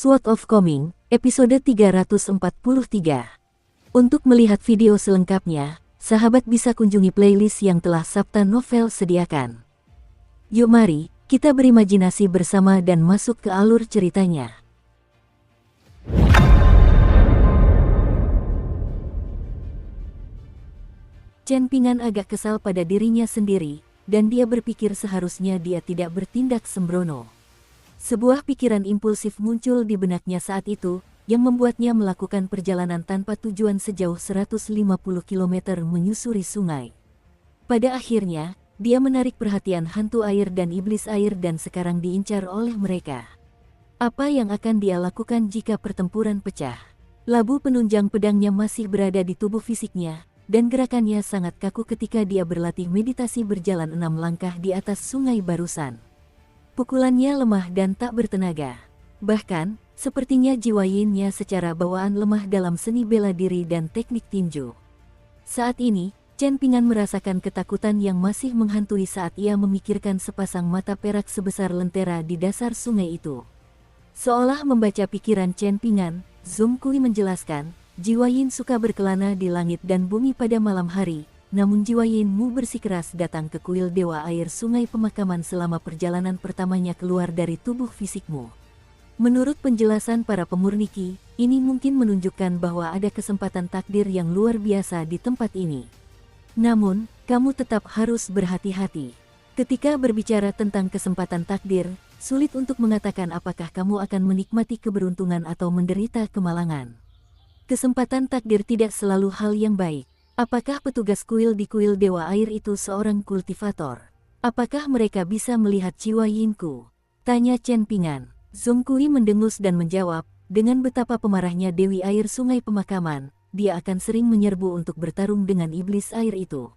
Sword of Coming, episode 343. Untuk melihat video selengkapnya, sahabat bisa kunjungi playlist yang telah Sabta Novel sediakan. Yuk mari, kita berimajinasi bersama dan masuk ke alur ceritanya. Chen Ping'an agak kesal pada dirinya sendiri, dan dia berpikir seharusnya dia tidak bertindak sembrono. Sebuah pikiran impulsif muncul di benaknya saat itu, yang membuatnya melakukan perjalanan tanpa tujuan sejauh 150 km menyusuri sungai. Pada akhirnya, dia menarik perhatian hantu air dan iblis air dan sekarang diincar oleh mereka. Apa yang akan dia lakukan jika pertempuran pecah? Labu penunjang pedangnya masih berada di tubuh fisiknya, dan gerakannya sangat kaku ketika dia berlatih meditasi berjalan 6 langkah di atas sungai barusan. Pukulannya lemah dan tak bertenaga. Bahkan, sepertinya jiwa Yin-nya secara bawaan lemah dalam seni bela diri dan teknik tinju. Saat ini, Chen Ping'an merasakan ketakutan yang masih menghantui saat ia memikirkan sepasang mata perak sebesar lentera di dasar sungai itu. Seolah membaca pikiran Chen Ping'an, Zhong Kui menjelaskan, jiwa Yin suka berkelana di langit dan bumi pada malam hari. Namun jiwa Yin-mu bersikeras datang ke kuil Dewa Air Sungai Pemakaman selama perjalanan pertamanya keluar dari tubuh fisikmu. Menurut penjelasan para pemurni, ini mungkin menunjukkan bahwa ada kesempatan takdir yang luar biasa di tempat ini. Namun, kamu tetap harus berhati-hati. Ketika berbicara tentang kesempatan takdir, sulit untuk mengatakan apakah kamu akan menikmati keberuntungan atau menderita kemalangan. Kesempatan takdir tidak selalu hal yang baik. Apakah petugas kuil di kuil Dewa Air itu seorang kultivator? Apakah mereka bisa melihat jiwa Yin-ku? Tanya Chen Ping'an. Zhong Kui mendengus dan menjawab, dengan betapa pemarahnya Dewi Air Sungai Pemakaman, dia akan sering menyerbu untuk bertarung dengan iblis air itu.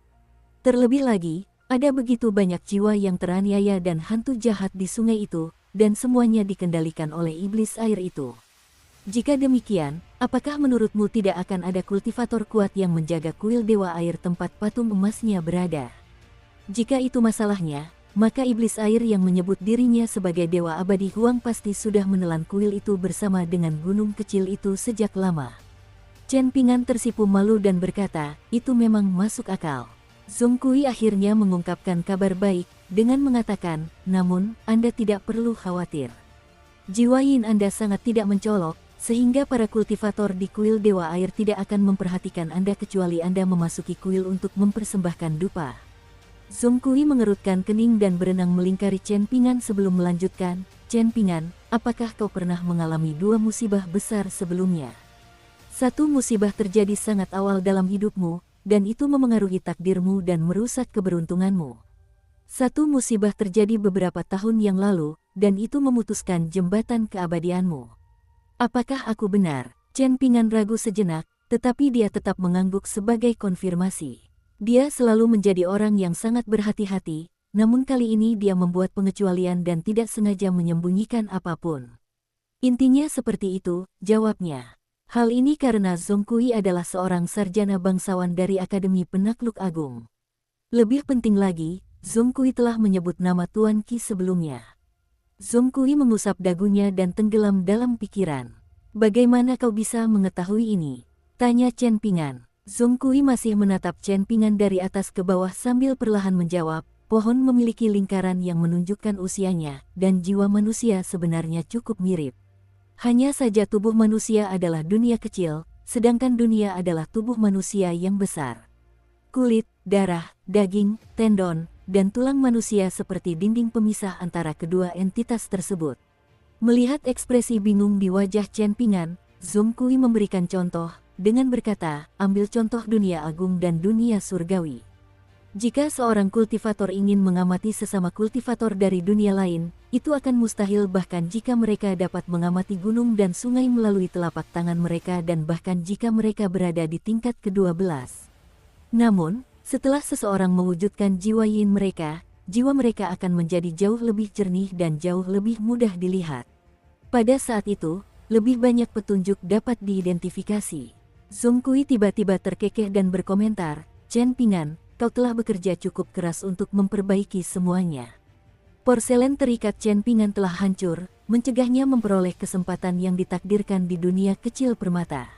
Terlebih lagi, ada begitu banyak jiwa yang teraniaya dan hantu jahat di sungai itu, dan semuanya dikendalikan oleh iblis air itu. Jika demikian, apakah menurutmu tidak akan ada kultivator kuat yang menjaga kuil Dewa Air tempat patung emasnya berada? Jika itu masalahnya, maka iblis air yang menyebut dirinya sebagai Dewa Abadi Huang pasti sudah menelan kuil itu bersama dengan gunung kecil itu sejak lama. Chen Ping'an tersipu malu dan berkata, itu memang masuk akal. Zhong Kui akhirnya mengungkapkan kabar baik, dengan mengatakan, namun, Anda tidak perlu khawatir. Jiwa Yin Anda sangat tidak mencolok, sehingga para kultivator di kuil Dewa Air tidak akan memperhatikan Anda kecuali Anda memasuki kuil untuk mempersembahkan dupa. Zhong Kui mengerutkan kening dan berenang melingkari Chen Ping'an sebelum melanjutkan, Chen Ping'an, apakah kau pernah mengalami 2 musibah besar sebelumnya? Satu musibah terjadi sangat awal dalam hidupmu, dan itu memengaruhi takdirmu dan merusak keberuntunganmu. Satu musibah terjadi beberapa tahun yang lalu, dan itu memutuskan jembatan keabadianmu. Apakah aku benar? Chen Ping'an ragu sejenak, tetapi dia tetap mengangguk sebagai konfirmasi. Dia selalu menjadi orang yang sangat berhati-hati, namun kali ini dia membuat pengecualian dan tidak sengaja menyembunyikan apapun. Intinya seperti itu, jawabnya. Hal ini karena Zhong Kui adalah seorang sarjana bangsawan dari Akademi Penakluk Agung. Lebih penting lagi, Zhong Kui telah menyebut nama Tuan Qi sebelumnya. Zhong Kui mengusap dagunya dan tenggelam dalam pikiran. Bagaimana kau bisa mengetahui ini? Tanya Chen Ping'an. Zhong Kui masih menatap Chen Ping'an dari atas ke bawah sambil perlahan menjawab, pohon memiliki lingkaran yang menunjukkan usianya, dan jiwa manusia sebenarnya cukup mirip. Hanya saja tubuh manusia adalah dunia kecil, sedangkan dunia adalah tubuh manusia yang besar. Kulit, darah, daging, tendon, dan tulang manusia seperti dinding pemisah antara kedua entitas tersebut. Melihat ekspresi bingung di wajah Chen Ping'an, Zhong Kui memberikan contoh, dengan berkata, ambil contoh dunia agung dan dunia surgawi. Jika seorang kultivator ingin mengamati sesama kultivator dari dunia lain, itu akan mustahil bahkan jika mereka dapat mengamati gunung dan sungai melalui telapak tangan mereka dan bahkan jika mereka berada di tingkat ke-12. Namun, setelah seseorang mewujudkan jiwa Yin mereka, jiwa mereka akan menjadi jauh lebih jernih dan jauh lebih mudah dilihat. Pada saat itu, lebih banyak petunjuk dapat diidentifikasi. Zhong Kui tiba-tiba terkekeh dan berkomentar, Chen Ping'an, kau telah bekerja cukup keras untuk memperbaiki semuanya. Porselen terikat Chen Ping'an telah hancur, mencegahnya memperoleh kesempatan yang ditakdirkan di dunia kecil permata.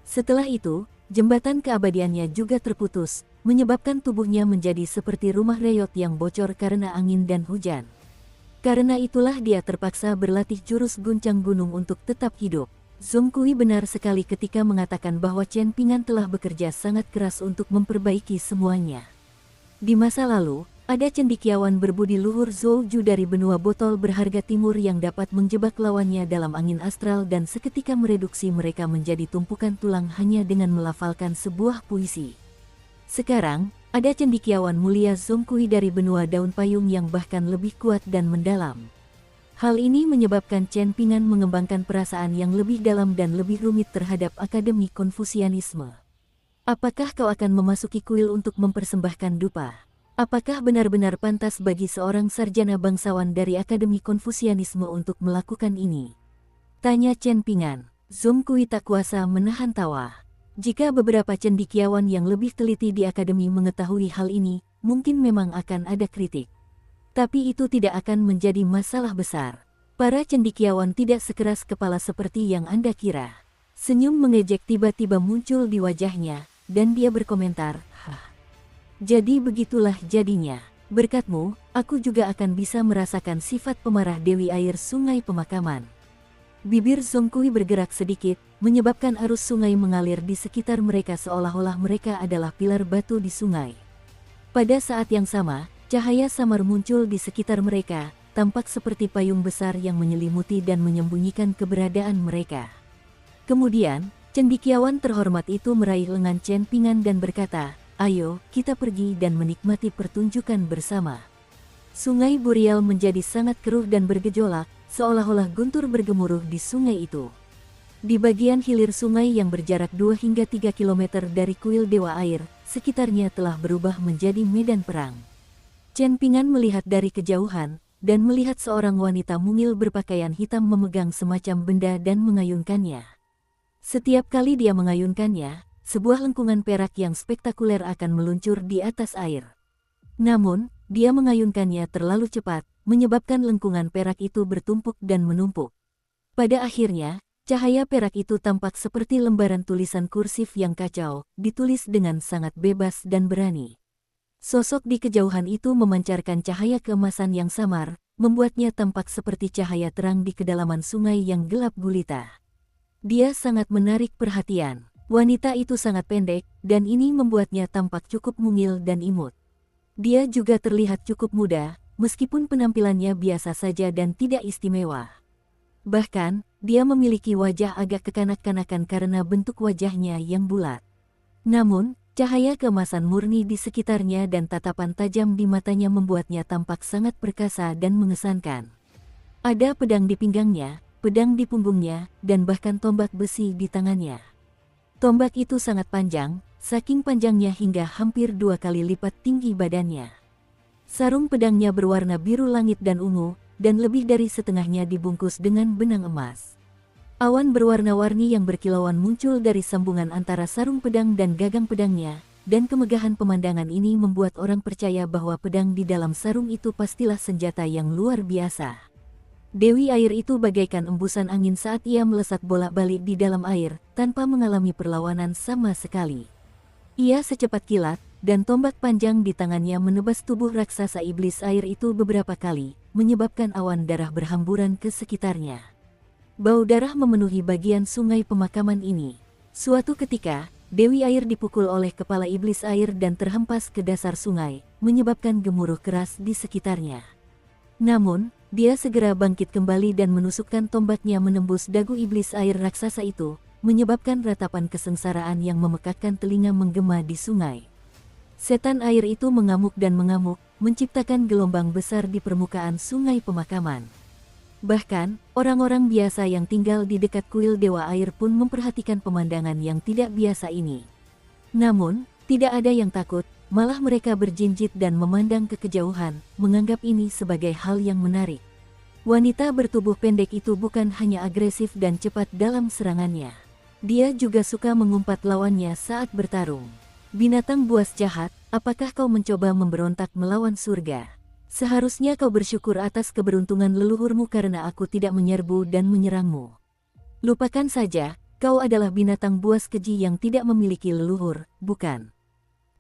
Setelah itu, jembatan keabadiannya juga terputus, menyebabkan tubuhnya menjadi seperti rumah reyot yang bocor karena angin dan hujan. Karena itulah dia terpaksa berlatih jurus guncang gunung untuk tetap hidup. Zhong Kui benar sekali ketika mengatakan bahwa Chen Ping'an telah bekerja sangat keras untuk memperbaiki semuanya. Di masa lalu, ada cendekiawan berbudi luhur Zhou Ju dari benua botol berharga timur yang dapat menjebak lawannya dalam angin astral dan seketika mereduksi mereka menjadi tumpukan tulang hanya dengan melafalkan sebuah puisi. Sekarang, ada cendekiawan mulia Zhong Kui dari benua daun payung yang bahkan lebih kuat dan mendalam. Hal ini menyebabkan Chen Ping'an mengembangkan perasaan yang lebih dalam dan lebih rumit terhadap Akademi Konfusianisme. Apakah kau akan memasuki kuil untuk mempersembahkan dupa? Apakah benar-benar pantas bagi seorang sarjana bangsawan dari Akademi Konfusianisme untuk melakukan ini? Tanya Chen Ping'an. Zhong Kui tak kuasa menahan tawa. Jika beberapa cendekiawan yang lebih teliti di akademi mengetahui hal ini, mungkin memang akan ada kritik. Tapi itu tidak akan menjadi masalah besar. Para cendekiawan tidak sekeras kepala seperti yang Anda kira. Senyum mengejek tiba-tiba muncul di wajahnya, dan dia berkomentar, "Hah. Jadi begitulah jadinya. Berkatmu, aku juga akan bisa merasakan sifat pemarah Dewi Air Sungai Pemakaman." Bibir Zhong Kui bergerak sedikit, menyebabkan arus sungai mengalir di sekitar mereka seolah-olah mereka adalah pilar batu di sungai. Pada saat yang sama, cahaya samar muncul di sekitar mereka, tampak seperti payung besar yang menyelimuti dan menyembunyikan keberadaan mereka. Kemudian, cendekiawan terhormat itu meraih lengan Chen Ping'an dan berkata, "Ayo, kita pergi dan menikmati pertunjukan bersama." Sungai Boreal menjadi sangat keruh dan bergejolak, seolah-olah guntur bergemuruh di sungai itu. Di bagian hilir sungai yang berjarak 2 hingga 3 km dari kuil Dewa Air, sekitarnya telah berubah menjadi medan perang. Chen Ping'an melihat dari kejauhan, dan melihat seorang wanita mungil berpakaian hitam memegang semacam benda dan mengayunkannya. Setiap kali dia mengayunkannya, sebuah lengkungan perak yang spektakuler akan meluncur di atas air. Namun, dia mengayunkannya terlalu cepat, menyebabkan lengkungan perak itu bertumpuk dan menumpuk. Pada akhirnya, cahaya perak itu tampak seperti lembaran tulisan kursif yang kacau, ditulis dengan sangat bebas dan berani. Sosok di kejauhan itu memancarkan cahaya keemasan yang samar, membuatnya tampak seperti cahaya terang di kedalaman sungai yang gelap gulita. Dia sangat menarik perhatian. Wanita itu sangat pendek, dan ini membuatnya tampak cukup mungil dan imut. Dia juga terlihat cukup muda, meskipun penampilannya biasa saja dan tidak istimewa. Bahkan, dia memiliki wajah agak kekanak-kanakan karena bentuk wajahnya yang bulat. Namun, cahaya keemasan murni di sekitarnya dan tatapan tajam di matanya membuatnya tampak sangat perkasa dan mengesankan. Ada pedang di pinggangnya, pedang di punggungnya, dan bahkan tombak besi di tangannya. Tombak itu sangat panjang, saking panjangnya hingga hampir 2 kali lipat tinggi badannya. Sarung pedangnya berwarna biru langit dan ungu, dan lebih dari setengahnya dibungkus dengan benang emas. Awan berwarna-warni yang berkilauan muncul dari sambungan antara sarung pedang dan gagang pedangnya, dan kemegahan pemandangan ini membuat orang percaya bahwa pedang di dalam sarung itu pastilah senjata yang luar biasa. Dewi Air itu bagaikan embusan angin saat ia melesat bolak-balik di dalam air, tanpa mengalami perlawanan sama sekali. Ia secepat kilat, dan tombak panjang di tangannya menebas tubuh raksasa iblis air itu beberapa kali, menyebabkan awan darah berhamburan ke sekitarnya. Bau darah memenuhi bagian sungai pemakaman ini. Suatu ketika, Dewi Air dipukul oleh kepala iblis air dan terhempas ke dasar sungai, menyebabkan gemuruh keras di sekitarnya. Namun, dia segera bangkit kembali dan menusukkan tombaknya menembus dagu iblis air raksasa itu, menyebabkan ratapan kesengsaraan yang memekakkan telinga menggema di sungai. Setan air itu mengamuk dan mengamuk, menciptakan gelombang besar di permukaan sungai pemakaman. Bahkan, orang-orang biasa yang tinggal di dekat kuil Dewa Air pun memperhatikan pemandangan yang tidak biasa ini. Namun, tidak ada yang takut, malah mereka berjinjit dan memandang ke kejauhan, menganggap ini sebagai hal yang menarik. Wanita bertubuh pendek itu bukan hanya agresif dan cepat dalam serangannya. Dia juga suka mengumpat lawannya saat bertarung. Binatang buas jahat, apakah kau mencoba memberontak melawan surga? Seharusnya kau bersyukur atas keberuntungan leluhurmu karena aku tidak menyerbu dan menyerangmu. Lupakan saja, kau adalah binatang buas keji yang tidak memiliki leluhur, bukan?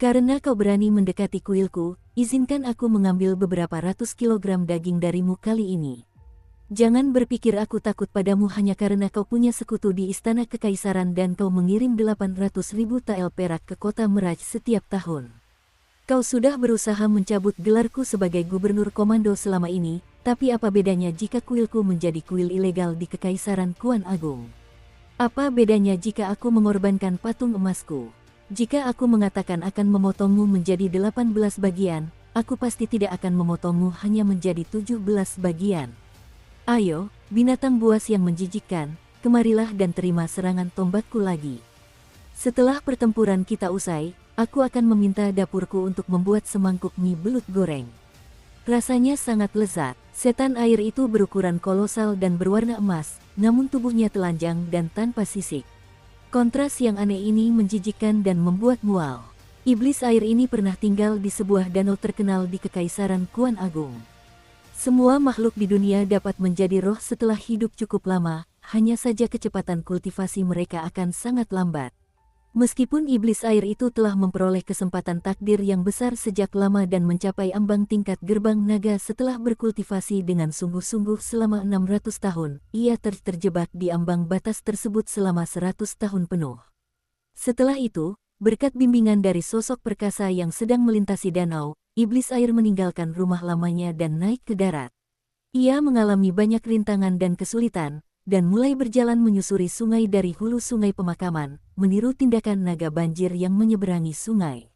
Karena kau berani mendekati kuilku, izinkan aku mengambil beberapa ratus kilogram daging darimu kali ini. Jangan berpikir aku takut padamu hanya karena kau punya sekutu di istana kekaisaran dan kau mengirim 800.000 tael perak ke kota Meraj setiap tahun. Kau sudah berusaha mencabut gelarku sebagai gubernur komando selama ini, tapi apa bedanya jika kuilku menjadi kuil ilegal di Kekaisaran Kuan Agung? Apa bedanya jika aku mengorbankan patung emasku? Jika aku mengatakan akan memotongmu menjadi 18 bagian, aku pasti tidak akan memotongmu hanya menjadi 17 bagian. Ayo, binatang buas yang menjijikkan, kemarilah dan terima serangan tombakku lagi. Setelah pertempuran kita usai, aku akan meminta dapurku untuk membuat semangkuk mie belut goreng. Rasanya sangat lezat. Setan air itu berukuran kolosal dan berwarna emas, namun tubuhnya telanjang dan tanpa sisik. Kontras yang aneh ini menjijikkan dan membuat mual. Iblis air ini pernah tinggal di sebuah danau terkenal di Kekaisaran Kuan Agung. Semua makhluk di dunia dapat menjadi roh setelah hidup cukup lama, hanya saja kecepatan kultivasi mereka akan sangat lambat. Meskipun iblis air itu telah memperoleh kesempatan takdir yang besar sejak lama dan mencapai ambang tingkat gerbang naga setelah berkultivasi dengan sungguh-sungguh selama 600 tahun, ia terjebak di ambang batas tersebut selama 100 tahun penuh. Setelah itu, berkat bimbingan dari sosok perkasa yang sedang melintasi danau, iblis air meninggalkan rumah lamanya dan naik ke darat. Ia mengalami banyak rintangan dan kesulitan, dan mulai berjalan menyusuri sungai dari hulu sungai pemakaman, meniru tindakan naga banjir yang menyeberangi sungai.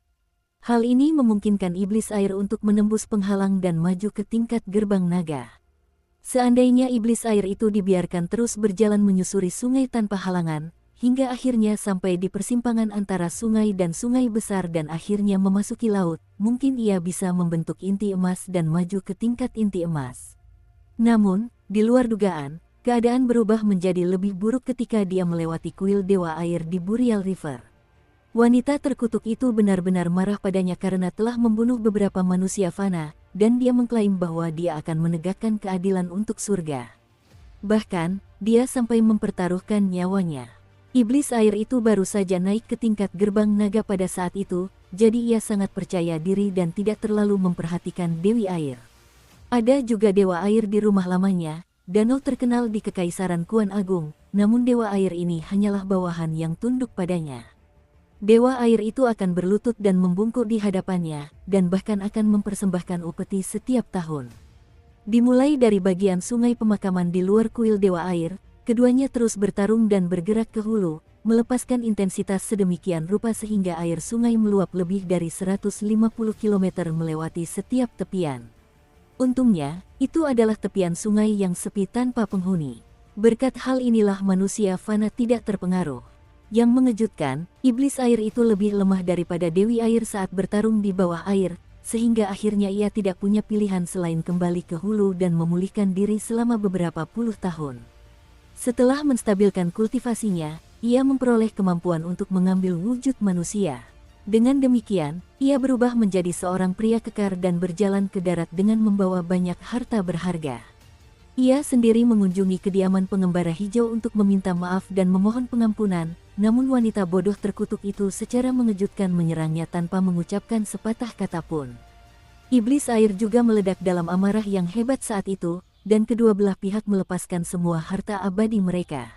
Hal ini memungkinkan iblis air untuk menembus penghalang dan maju ke tingkat gerbang naga. Seandainya iblis air itu dibiarkan terus berjalan menyusuri sungai tanpa halangan, hingga akhirnya sampai di persimpangan antara sungai dan sungai besar dan akhirnya memasuki laut, mungkin ia bisa membentuk inti emas dan maju ke tingkat inti emas. Namun, di luar dugaan, keadaan berubah menjadi lebih buruk ketika dia melewati kuil Dewa Air di Burial River. Wanita terkutuk itu benar-benar marah padanya karena telah membunuh beberapa manusia fana, dan dia mengklaim bahwa dia akan menegakkan keadilan untuk surga. Bahkan, dia sampai mempertaruhkan nyawanya. Iblis air itu baru saja naik ke tingkat gerbang naga pada saat itu, jadi ia sangat percaya diri dan tidak terlalu memperhatikan Dewi Air. Ada juga Dewa Air di rumah lamanya, danau terkenal di Kekaisaran Kuan Agung, namun Dewa Air ini hanyalah bawahan yang tunduk padanya. Dewa Air itu akan berlutut dan membungkuk di hadapannya, dan bahkan akan mempersembahkan upeti setiap tahun. Dimulai dari bagian sungai pemakaman di luar kuil Dewa Air, keduanya terus bertarung dan bergerak ke hulu, melepaskan intensitas sedemikian rupa sehingga air sungai meluap lebih dari 150 km melewati setiap tepian. Untungnya, itu adalah tepian sungai yang sepi tanpa penghuni. Berkat hal inilah manusia fana tidak terpengaruh. Yang mengejutkan, iblis air itu lebih lemah daripada Dewi Air saat bertarung di bawah air, sehingga akhirnya ia tidak punya pilihan selain kembali ke hulu dan memulihkan diri selama beberapa puluh tahun. Setelah menstabilkan kultivasinya, ia memperoleh kemampuan untuk mengambil wujud manusia. Dengan demikian, ia berubah menjadi seorang pria kekar dan berjalan ke darat dengan membawa banyak harta berharga. Ia sendiri mengunjungi kediaman pengembara hijau untuk meminta maaf dan memohon pengampunan, namun wanita bodoh terkutuk itu secara mengejutkan menyerangnya tanpa mengucapkan sepatah kata pun. Iblis air juga meledak dalam amarah yang hebat saat itu, dan kedua belah pihak melepaskan semua harta abadi mereka.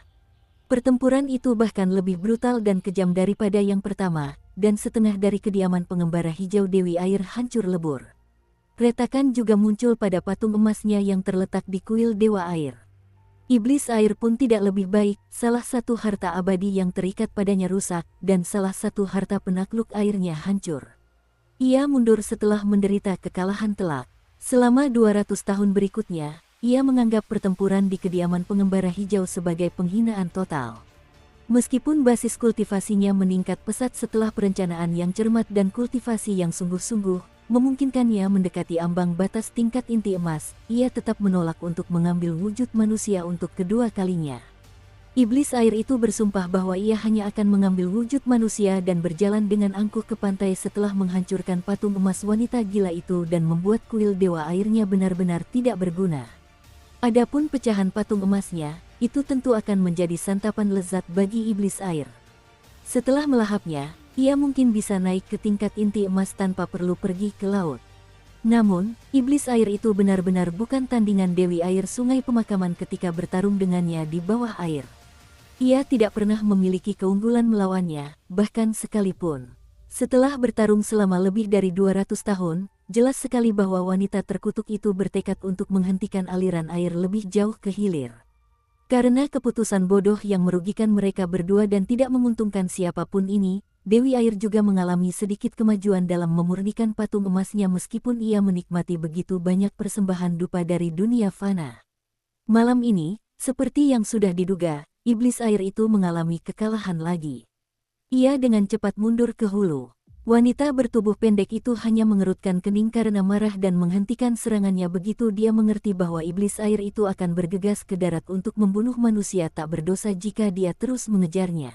Pertempuran itu bahkan lebih brutal dan kejam daripada yang pertama, dan setengah dari kediaman pengembara hijau Dewi Air hancur lebur. Retakan juga muncul pada patung emasnya yang terletak di kuil Dewa Air. Iblis air pun tidak lebih baik, salah satu harta abadi yang terikat padanya rusak, dan salah satu harta penakluk airnya hancur. Ia mundur setelah menderita kekalahan telak. Selama 200 tahun berikutnya, ia menganggap pertempuran di kediaman pengembara hijau sebagai penghinaan total. Meskipun basis kultivasinya meningkat pesat setelah perencanaan yang cermat dan kultivasi yang sungguh-sungguh, memungkinkannya mendekati ambang batas tingkat inti emas, ia tetap menolak untuk mengambil wujud manusia untuk kedua kalinya. Iblis air itu bersumpah bahwa ia hanya akan mengambil wujud manusia dan berjalan dengan angkuh ke pantai setelah menghancurkan patung emas wanita gila itu dan membuat kuil dewa airnya benar-benar tidak berguna. Adapun pecahan patung emasnya, itu tentu akan menjadi santapan lezat bagi iblis air. Setelah melahapnya, ia mungkin bisa naik ke tingkat inti emas tanpa perlu pergi ke laut. Namun, iblis air itu benar-benar bukan tandingan Dewi Air Sungai Pemakaman ketika bertarung dengannya di bawah air. Ia tidak pernah memiliki keunggulan melawannya, bahkan sekalipun. Setelah bertarung selama lebih dari 200 tahun, jelas sekali bahwa wanita terkutuk itu bertekad untuk menghentikan aliran air lebih jauh ke hilir. Karena keputusan bodoh yang merugikan mereka berdua dan tidak menguntungkan siapapun ini, Dewi Air juga mengalami sedikit kemajuan dalam memurnikan patung emasnya meskipun ia menikmati begitu banyak persembahan dupa dari dunia fana. Malam ini, seperti yang sudah diduga, iblis air itu mengalami kekalahan lagi. Ia dengan cepat mundur ke hulu. Wanita bertubuh pendek itu hanya mengerutkan kening karena marah dan menghentikan serangannya begitu dia mengerti bahwa iblis air itu akan bergegas ke darat untuk membunuh manusia tak berdosa jika dia terus mengejarnya.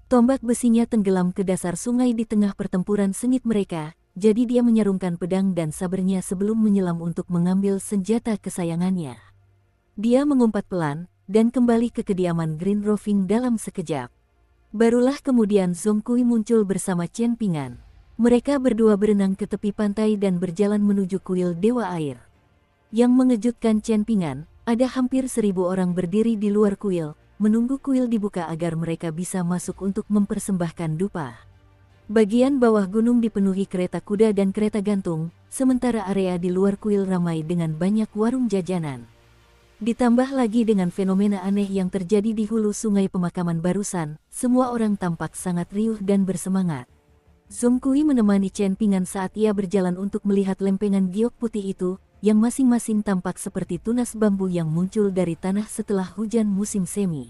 Tombak besinya tenggelam ke dasar sungai di tengah pertempuran sengit mereka, jadi dia menyarungkan pedang dan sabernya sebelum menyelam untuk mengambil senjata kesayangannya. Dia mengumpat pelan, dan kembali ke kediaman Green Roving dalam sekejap. Barulah kemudian Zhong Kui muncul bersama Chen Pingan. Mereka berdua berenang ke tepi pantai dan berjalan menuju kuil Dewa Air. Yang mengejutkan Chen Pingan, ada hampir 1000 orang berdiri di luar kuil, menunggu kuil dibuka agar mereka bisa masuk untuk mempersembahkan dupa. Bagian bawah gunung dipenuhi kereta kuda dan kereta gantung, sementara area di luar kuil ramai dengan banyak warung jajanan. Ditambah lagi dengan fenomena aneh yang terjadi di hulu sungai pemakaman barusan, semua orang tampak sangat riuh dan bersemangat. Zhong Kui menemani Chen Pingan saat ia berjalan untuk melihat lempengan giok putih itu, yang masing-masing tampak seperti tunas bambu yang muncul dari tanah setelah hujan musim semi.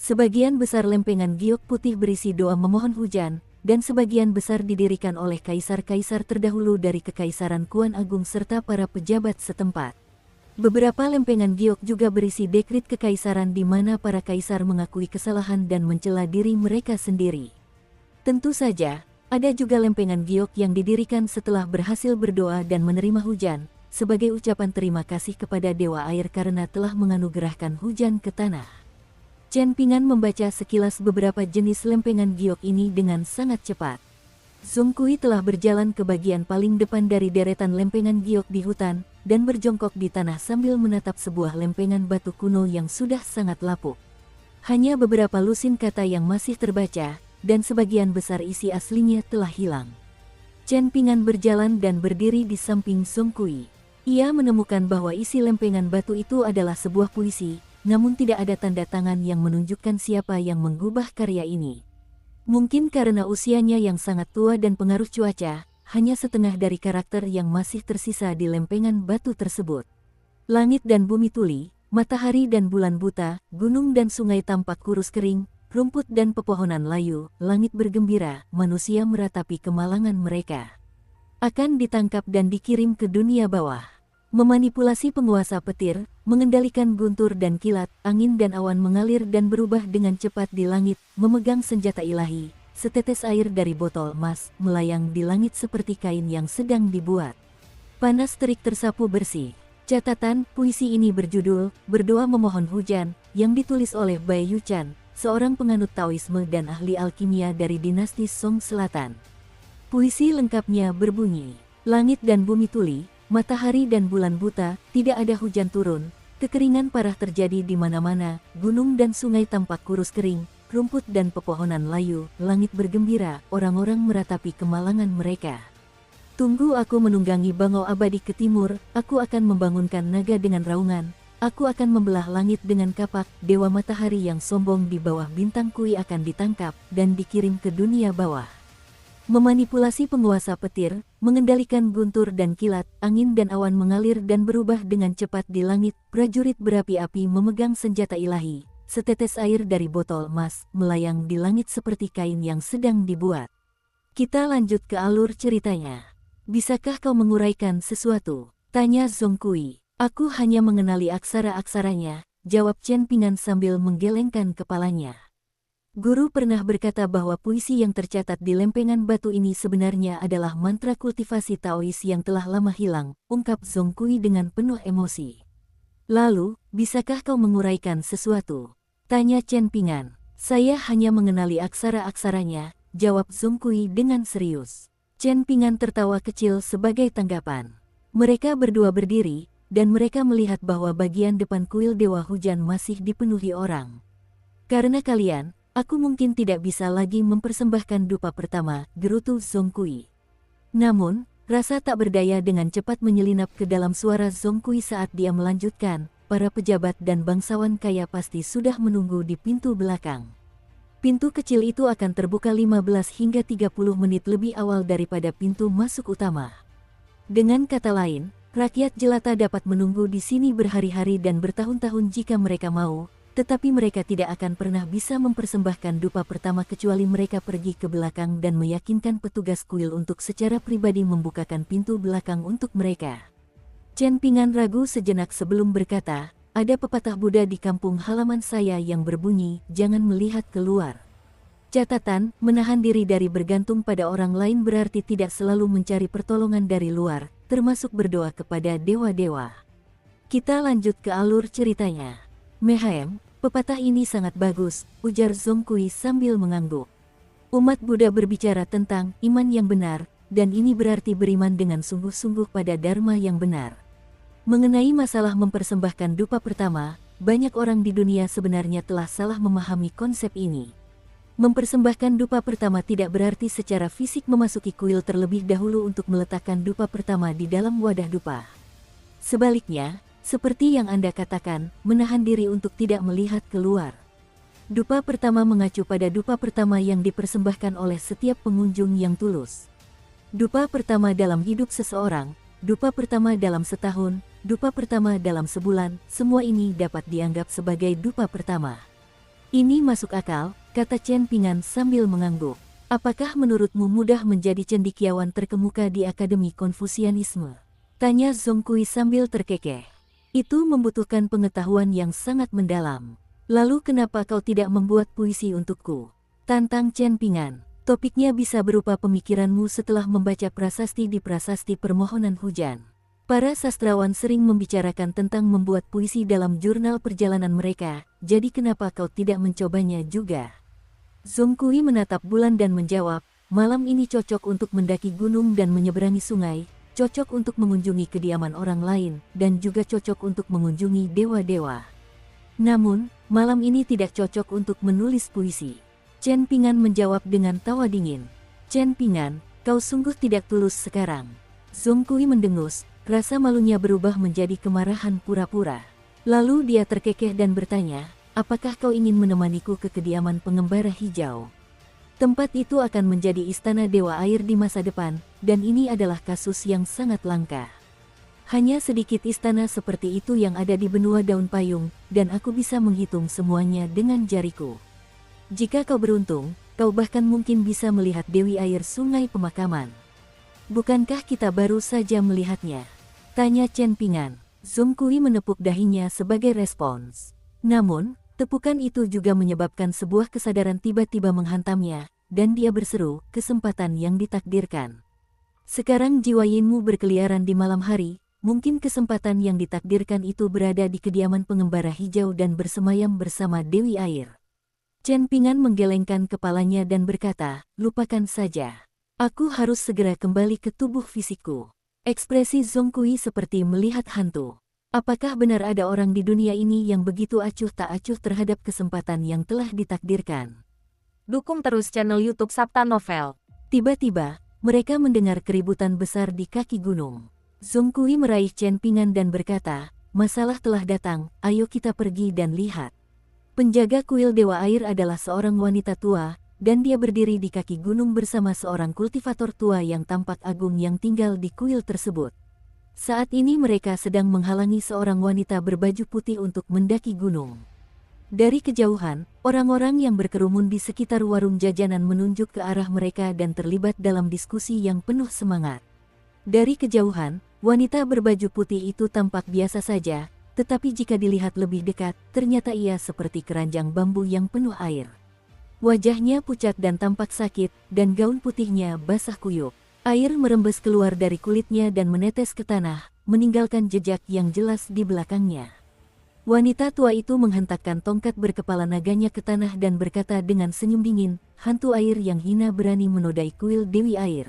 Sebagian besar lempengan giok putih berisi doa memohon hujan, dan sebagian besar didirikan oleh kaisar-kaisar terdahulu dari Kekaisaran Kuan Agung serta para pejabat setempat. Beberapa lempengan giok juga berisi dekrit kekaisaran di mana para kaisar mengakui kesalahan dan mencela diri mereka sendiri. Tentu saja, ada juga lempengan giok yang didirikan setelah berhasil berdoa dan menerima hujan, sebagai ucapan terima kasih kepada Dewa Air karena telah menganugerahkan hujan ke tanah. Chen Pingan membaca sekilas beberapa jenis lempengan giok ini dengan sangat cepat. Zhong Kui telah berjalan ke bagian paling depan dari deretan lempengan giok di hutan, dan berjongkok di tanah sambil menatap sebuah lempengan batu kuno yang sudah sangat lapuk. Hanya beberapa lusin kata yang masih terbaca, dan sebagian besar isi aslinya telah hilang. Chen Pingan berjalan dan berdiri di samping Zhong Kui. Ia menemukan bahwa isi lempengan batu itu adalah sebuah puisi, namun tidak ada tanda tangan yang menunjukkan siapa yang mengubah karya ini. Mungkin karena usianya yang sangat tua dan pengaruh cuaca, hanya setengah dari karakter yang masih tersisa di lempengan batu tersebut. Langit dan bumi tuli, matahari dan bulan buta, gunung dan sungai tampak kurus kering, rumput dan pepohonan layu, langit bergembira, manusia meratapi kemalangan mereka. Akan ditangkap dan dikirim ke dunia bawah. Memanipulasi penguasa petir, mengendalikan guntur dan kilat, angin dan awan mengalir dan berubah dengan cepat di langit, memegang senjata ilahi, setetes air dari botol emas, melayang di langit seperti kain yang sedang dibuat. Panas terik tersapu bersih. Catatan, puisi ini berjudul, Berdoa Memohon Hujan, yang ditulis oleh Bai Yuchan, seorang penganut Taoisme dan ahli alkimia dari dinasti Song Selatan. Puisi lengkapnya berbunyi, langit dan bumi tuli, matahari dan bulan buta, tidak ada hujan turun, kekeringan parah terjadi di mana-mana, gunung dan sungai tampak kurus kering, rumput dan pepohonan layu, langit bergembira, orang-orang meratapi kemalangan mereka. Tunggu aku menunggangi bangau abadi ke timur, aku akan membangunkan naga dengan raungan, aku akan membelah langit dengan kapak, dewa matahari yang sombong di bawah bintang Kui akan ditangkap dan dikirim ke dunia bawah. Memanipulasi penguasa petir, mengendalikan guntur dan kilat, angin dan awan mengalir dan berubah dengan cepat di langit, prajurit berapi-api memegang senjata ilahi, setetes air dari botol emas, melayang di langit seperti kain yang sedang dibuat. Kita lanjut ke alur ceritanya. Bisakah kau menguraikan sesuatu? Tanya Zhong Kui. Aku hanya mengenali aksara-aksaranya, jawab Chen Pingan sambil menggelengkan kepalanya. Guru pernah berkata bahwa puisi yang tercatat di lempengan batu ini sebenarnya adalah mantra kultivasi Taois yang telah lama hilang, ungkap Zhong Kui dengan penuh emosi. Lalu, bisakah kau menguraikan sesuatu? Tanya Chen Pingan. Saya hanya mengenali aksara-aksaranya, jawab Zhong Kui dengan serius. Chen Pingan tertawa kecil sebagai tanggapan. Mereka berdua berdiri, dan mereka melihat bahwa bagian depan kuil Dewa Hujan masih dipenuhi orang. Karena kalian, aku mungkin tidak bisa lagi mempersembahkan dupa pertama, gerutu Zhong Kui. Namun, rasa tak berdaya dengan cepat menyelinap ke dalam suara Zhong Kui saat dia melanjutkan, para pejabat dan bangsawan kaya pasti sudah menunggu di pintu belakang. Pintu kecil itu akan terbuka 15 hingga 30 menit lebih awal daripada pintu masuk utama. Dengan kata lain, rakyat jelata dapat menunggu di sini berhari-hari dan bertahun-tahun jika mereka mau, tetapi mereka tidak akan pernah bisa mempersembahkan dupa pertama kecuali mereka pergi ke belakang dan meyakinkan petugas kuil untuk secara pribadi membukakan pintu belakang untuk mereka. Chen Pingan ragu sejenak sebelum berkata, ada pepatah Buddha di kampung halaman saya yang berbunyi, jangan melihat keluar. Catatan, menahan diri dari bergantung pada orang lain berarti tidak selalu mencari pertolongan dari luar, termasuk berdoa kepada dewa-dewa. Kita lanjut ke alur ceritanya. Mehaem, pepatah ini sangat bagus, ujar Zhong Kui sambil mengangguk. Umat Buddha berbicara tentang iman yang benar, dan ini berarti beriman dengan sungguh-sungguh pada dharma yang benar. Mengenai masalah mempersembahkan dupa pertama, banyak orang di dunia sebenarnya telah salah memahami konsep ini. Mempersembahkan dupa pertama tidak berarti secara fisik memasuki kuil terlebih dahulu untuk meletakkan dupa pertama di dalam wadah dupa. Sebaliknya, seperti yang Anda katakan, menahan diri untuk tidak melihat keluar. Dupa pertama mengacu pada dupa pertama yang dipersembahkan oleh setiap pengunjung yang tulus. Dupa pertama dalam hidup seseorang, dupa pertama dalam setahun, dupa pertama dalam sebulan, semua ini dapat dianggap sebagai dupa pertama. Ini masuk akal, kata Chen Pingan sambil mengangguk. Apakah menurutmu mudah menjadi cendekiawan terkemuka di Akademi Konfusianisme? Tanya Zhong Kui sambil terkekeh. Itu membutuhkan pengetahuan yang sangat mendalam. Lalu kenapa kau tidak membuat puisi untukku? Tantang Chen Pingan. Topiknya bisa berupa pemikiranmu setelah membaca prasasti di prasasti permohonan hujan. Para sastrawan sering membicarakan tentang membuat puisi dalam jurnal perjalanan mereka, jadi kenapa kau tidak mencobanya juga? Zhong Kui menatap bulan dan menjawab, malam ini cocok untuk mendaki gunung dan menyeberangi sungai, cocok untuk mengunjungi kediaman orang lain, dan juga cocok untuk mengunjungi dewa-dewa. Namun, malam ini tidak cocok untuk menulis puisi. Chen Pingan menjawab dengan tawa dingin. Chen Pingan, kau sungguh tidak tulus sekarang. Zhong Kui mendengus, rasa malunya berubah menjadi kemarahan pura-pura. Lalu dia terkekeh dan bertanya, apakah kau ingin menemaniku ke kediaman pengembara hijau? Tempat itu akan menjadi istana dewa air di masa depan, dan ini adalah kasus yang sangat langka. Hanya sedikit istana seperti itu yang ada di benua daun payung, dan aku bisa menghitung semuanya dengan jariku. Jika kau beruntung, kau bahkan mungkin bisa melihat Dewi Air Sungai Pemakaman. Bukankah kita baru saja melihatnya? Tanya Chen Pingan. Zhong Kui menepuk dahinya sebagai respons. Namun, tepukan itu juga menyebabkan sebuah kesadaran tiba-tiba menghantamnya, dan dia berseru, kesempatan yang ditakdirkan. Sekarang jiwa Yinmu berkeliaran di malam hari, mungkin kesempatan yang ditakdirkan itu berada di kediaman pengembara hijau dan bersemayam bersama Dewi Air. Chen Pingan menggelengkan kepalanya dan berkata, lupakan saja. Aku harus segera kembali ke tubuh fisikku. Ekspresi Zhong Kui seperti melihat hantu. Apakah benar ada orang di dunia ini yang begitu acuh tak acuh terhadap kesempatan yang telah ditakdirkan? Dukung terus channel YouTube Sabta Novel. Tiba-tiba, mereka mendengar keributan besar di kaki gunung. Zhong Kui meraih Chen Pingan dan berkata, masalah telah datang, ayo kita pergi dan lihat. Penjaga kuil Dewa Air adalah seorang wanita tua, dan dia berdiri di kaki gunung bersama seorang kultivator tua yang tampak agung yang tinggal di kuil tersebut. Saat ini mereka sedang menghalangi seorang wanita berbaju putih untuk mendaki gunung. Dari kejauhan, orang-orang yang berkerumun di sekitar warung jajanan menunjuk ke arah mereka dan terlibat dalam diskusi yang penuh semangat. Dari kejauhan, wanita berbaju putih itu tampak biasa saja, tetapi jika dilihat lebih dekat, ternyata ia seperti keranjang bambu yang penuh air. Wajahnya pucat dan tampak sakit, dan gaun putihnya basah kuyup. Air merembes keluar dari kulitnya dan menetes ke tanah, meninggalkan jejak yang jelas di belakangnya. Wanita tua itu menghentakkan tongkat berkepala naganya ke tanah dan berkata dengan senyum dingin, "Hantu air yang hina berani menodai kuil Dewi Air.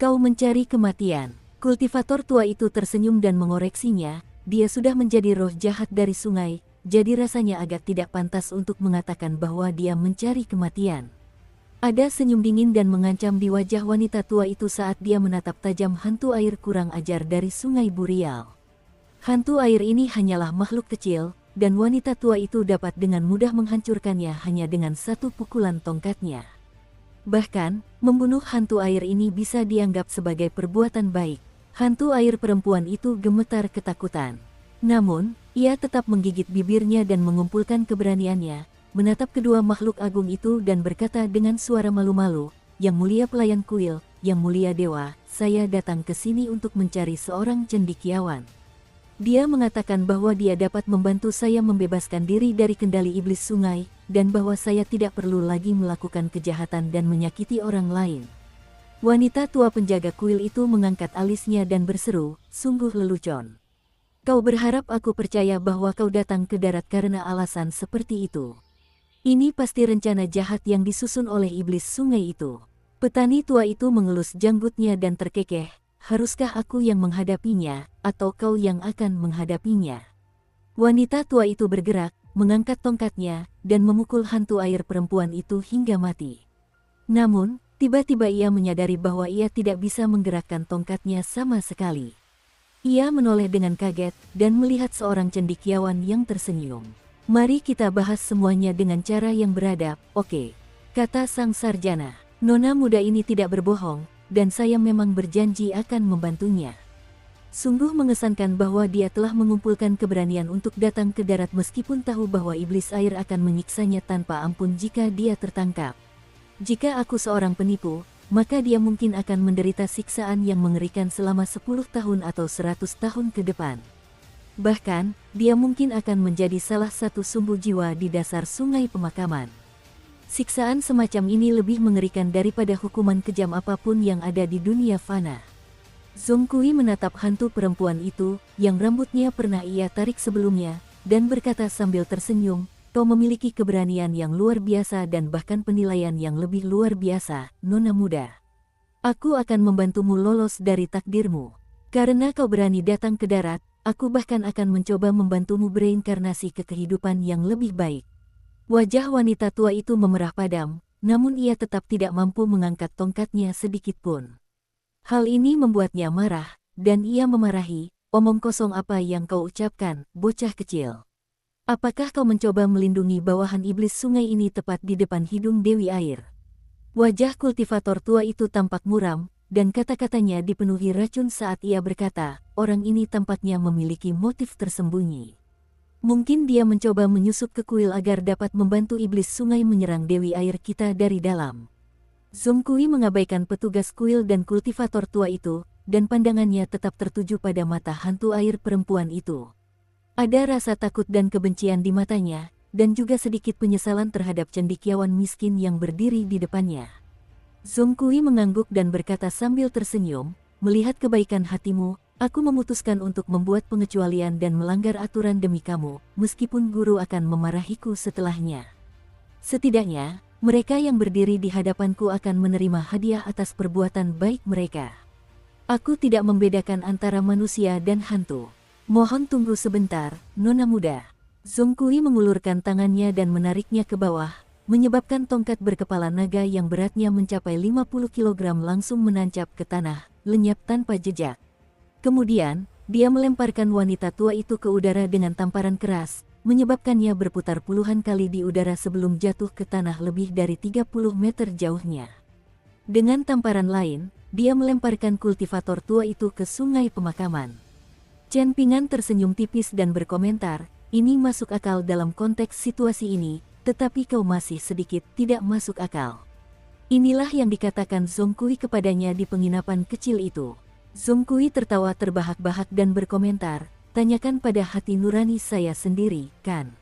Kau mencari kematian." Kultivator tua itu tersenyum dan mengoreksinya, dia sudah menjadi roh jahat dari sungai, jadi rasanya agak tidak pantas untuk mengatakan bahwa dia mencari kematian. Ada senyum dingin dan mengancam di wajah wanita tua itu saat dia menatap tajam hantu air kurang ajar dari sungai Burial. Hantu air ini hanyalah makhluk kecil, dan wanita tua itu dapat dengan mudah menghancurkannya hanya dengan satu pukulan tongkatnya. Bahkan, membunuh hantu air ini bisa dianggap sebagai perbuatan baik. Hantu air perempuan itu gemetar ketakutan. Namun, ia tetap menggigit bibirnya dan mengumpulkan keberaniannya, menatap kedua makhluk agung itu dan berkata dengan suara malu-malu, "Yang mulia pelayan kuil, yang mulia dewa, saya datang ke sini untuk mencari seorang cendekiawan. Dia mengatakan bahwa dia dapat membantu saya membebaskan diri dari kendali iblis sungai, dan bahwa saya tidak perlu lagi melakukan kejahatan dan menyakiti orang lain." Wanita tua penjaga kuil itu mengangkat alisnya dan berseru, "Sungguh lelucon. Kau berharap aku percaya bahwa kau datang ke darat karena alasan seperti itu? Ini pasti rencana jahat yang disusun oleh iblis sungai itu." Petani tua itu mengelus janggutnya dan terkekeh, "Haruskah aku yang menghadapinya, atau kau yang akan menghadapinya?" Wanita tua itu bergerak, mengangkat tongkatnya, dan memukul hantu air perempuan itu hingga mati. Namun, tiba-tiba ia menyadari bahwa ia tidak bisa menggerakkan tongkatnya sama sekali. Ia menoleh dengan kaget, dan melihat seorang cendekiawan yang tersenyum. "Mari kita bahas semuanya dengan cara yang beradab, oke?" kata sang sarjana. "Nona muda ini tidak berbohong, dan saya memang berjanji akan membantunya." Sungguh mengesankan bahwa dia telah mengumpulkan keberanian untuk datang ke darat meskipun tahu bahwa iblis air akan menyiksanya tanpa ampun jika dia tertangkap. "Jika aku seorang penipu, maka dia mungkin akan menderita siksaan yang mengerikan selama 10 tahun atau 100 tahun ke depan. Bahkan, dia mungkin akan menjadi salah satu sumbu jiwa di dasar sungai pemakaman. Siksaan semacam ini lebih mengerikan daripada hukuman kejam apapun yang ada di dunia fana." Zongkui menatap hantu perempuan itu, yang rambutnya pernah ia tarik sebelumnya, dan berkata sambil tersenyum, "Kau memiliki keberanian yang luar biasa dan bahkan penilaian yang lebih luar biasa, nona muda. Aku akan membantumu lolos dari takdirmu. Karena kau berani datang ke darat, aku bahkan akan mencoba membantumu bereinkarnasi ke kehidupan yang lebih baik." Wajah wanita tua itu memerah padam, namun ia tetap tidak mampu mengangkat tongkatnya sedikit pun. Hal ini membuatnya marah, dan ia memarahi, "Omong kosong apa yang kau ucapkan, bocah kecil? Apakah kau mencoba melindungi bawahan iblis sungai ini tepat di depan hidung Dewi Air?" Wajah kultivator tua itu tampak muram, dan kata-katanya dipenuhi racun saat ia berkata, "Orang ini tampaknya memiliki motif tersembunyi. Mungkin dia mencoba menyusup ke kuil agar dapat membantu iblis sungai menyerang Dewi Air kita dari dalam." Zongkui mengabaikan petugas kuil dan kultivator tua itu, dan pandangannya tetap tertuju pada mata hantu air perempuan itu. Ada rasa takut dan kebencian di matanya, dan juga sedikit penyesalan terhadap cendekiawan miskin yang berdiri di depannya. Zongkui mengangguk dan berkata sambil tersenyum, "Melihat kebaikan hatimu, aku memutuskan untuk membuat pengecualian dan melanggar aturan demi kamu, meskipun guru akan memarahiku setelahnya. Setidaknya, mereka yang berdiri di hadapanku akan menerima hadiah atas perbuatan baik mereka. Aku tidak membedakan antara manusia dan hantu. Mohon tunggu sebentar, nona muda." Zongkui mengulurkan tangannya dan menariknya ke bawah, menyebabkan tongkat berkepala naga yang beratnya mencapai 50 kg langsung menancap ke tanah, lenyap tanpa jejak. Kemudian, dia melemparkan wanita tua itu ke udara dengan tamparan keras, menyebabkannya berputar puluhan kali di udara sebelum jatuh ke tanah lebih dari 30 meter jauhnya. Dengan tamparan lain, dia melemparkan kultivator tua itu ke sungai pemakaman. Chen Pingan tersenyum tipis dan berkomentar, "Ini masuk akal dalam konteks situasi ini, tetapi kau masih sedikit tidak masuk akal." Inilah yang dikatakan Zongkui kepadanya di penginapan kecil itu. Zongkui tertawa terbahak-bahak dan berkomentar, tanyakan pada hati nurani saya sendiri, kan?